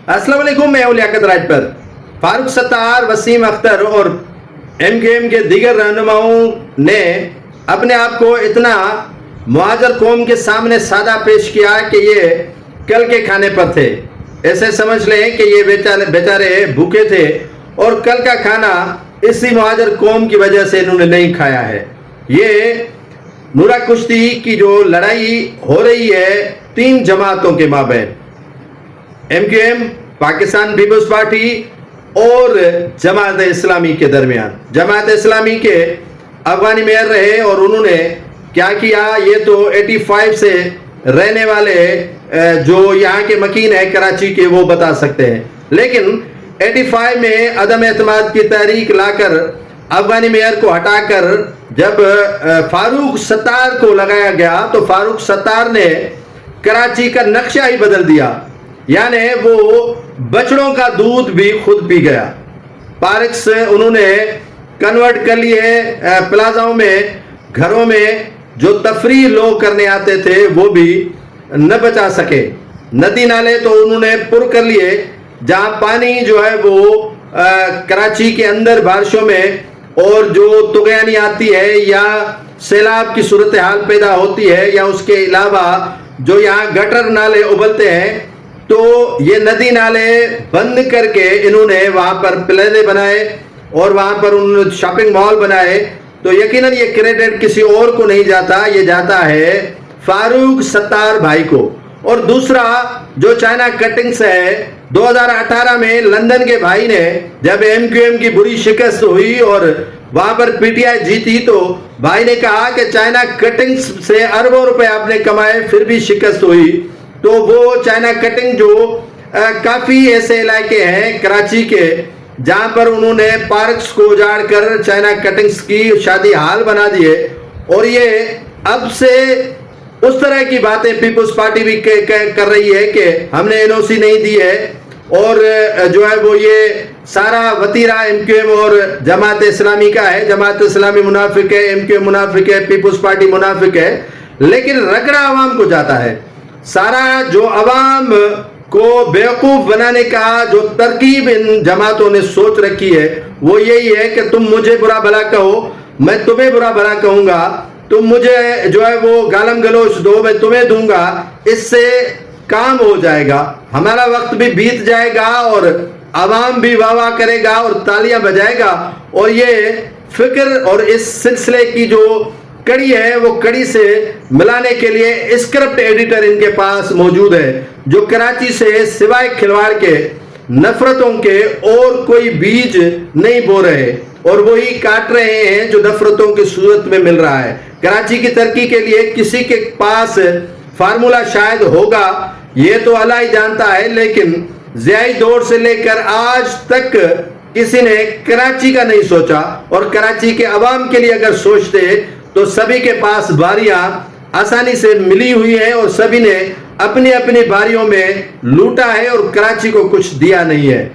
السلام علیکم، میں لیاقت راجپر۔ فاروق ستار، وسیم اختر اور MQM کے دیگر رہنماؤں نے اپنے آپ کو اتنا مہاجر قوم کے سامنے سادہ پیش کیا کہ یہ کل کے کھانے پر تھے۔ ایسے سمجھ لیں کہ یہ بیچارے بھوکے تھے اور کل کا کھانا اسی مہاجر قوم کی وجہ سے انہوں نے نہیں کھایا ہے۔ یہ نورا کشتی کی جو لڑائی ہو رہی ہے 3 جماعتوں کے مابین، MQM پاکستان پیپلز پارٹی اور جماعت اسلامی کے درمیان۔ جماعت اسلامی کے افغانی میئر رہے اور انہوں نے کیا کیا، یہ تو 85 سے رہنے والے جو یہاں کے مکین ہیں کراچی کے وہ بتا سکتے ہیں، لیکن 85 میں عدم اعتماد کی تحریک لا کر افغانی میئر کو ہٹا کر جب فاروق ستار کو لگایا گیا تو فاروق ستار نے کراچی کا نقشہ ہی بدل دیا، یعنی وہ بچڑوں کا دودھ بھی خود پی گیا۔ پارکس انہوں نے کنورٹ کر لیے پلازاؤں میں، گھروں میں جو تفریح لوگ کرنے آتے تھے وہ بھی نہ بچا سکے۔ ندی نالے تو انہوں نے پر کر لیے، جہاں پانی جو ہے وہ کراچی کے اندر بارشوں میں اور جو طغیانی آتی ہے یا سیلاب کی صورتحال پیدا ہوتی ہے یا اس کے علاوہ جو یہاں گٹر نالے ابلتے ہیں، تو یہ ندی نالے بند کر کے انہوں نے وہاں پر پلازے بنائے اور وہاں پر انہوں نے شاپنگ مال بنائے۔ تو یقیناً یہ کریڈٹ کسی اور کو نہیں جاتا، یہ جاتا ہے فاروق ستار بھائی کو۔ اور دوسرا جو چائنا کٹنگز ہے، 2018 میں لندن کے بھائی نے جب MQM کی بری شکست ہوئی اور وہاں پر PTI جیتی تو بھائی نے کہا کہ چائنا کٹنگز سے اربوں روپے آپ نے کمائے پھر بھی شکست ہوئی۔ تو وہ چائنا کٹنگ جو کافی ایسے علاقے ہیں کراچی کے جہاں پر انہوں نے پارکس کو اجاڑ کر چائنا کٹنگز کی شادی حال بنا دیے، اور یہ اب سے اس طرح کی باتیں پیپلز پارٹی بھی کر رہی ہے کہ ہم نے NOC نہیں دی ہے، اور جو ہے وہ یہ سارا وطیرہ MQM اور جماعت اسلامی کا ہے۔ جماعت اسلامی منافق ہے، MQM منافق ہے، پیپلز پارٹی منافق ہے، لیکن رگڑا عوام کو جاتا ہے۔ سارا جو عوام کو بیوقوف بنانے کا جو ترکیب ان جماعتوں نے سوچ رکھی ہے وہ یہی ہے کہ تم مجھے برا بھلا کہو، میں تمہیں برا بھلا کہوں گا، تم مجھے جو ہے وہ گالم گلوچ دو، میں تمہیں دوں گا، اس سے کام ہو جائے گا، ہمارا وقت بھی بیت جائے گا اور عوام بھی واہ واہ کرے گا اور تالیاں بجائے گا۔ اور یہ فکر اور اس سلسلے کی جو کڑی ہے وہ کڑی سے ملانے کے لیے اسکرپٹ ایڈیٹر ان کے پاس موجود ہے جو کراچی سے سوائے کھلواڑ کے نفرتوں کے اور کوئی بیج نہیں بو رہے اور وہی کاٹ رہے ہیں جو نفرتوں کی صورت میں مل رہا ہے۔ کراچی کی ترقی کے لیے کسی کے پاس فارمولا شاید ہوگا، یہ تو اللہ ہی جانتا ہے، لیکن ضیائی دور سے لے کر آج تک کسی نے کراچی کا نہیں سوچا، اور کراچی کے عوام کے لیے اگر سوچتے تو سبھی کے پاس باریاں آسانی سے ملی ہوئی ہیں اور سبھی نے اپنی اپنی باریوں میں لوٹا ہے اور کراچی کو کچھ دیا نہیں ہے۔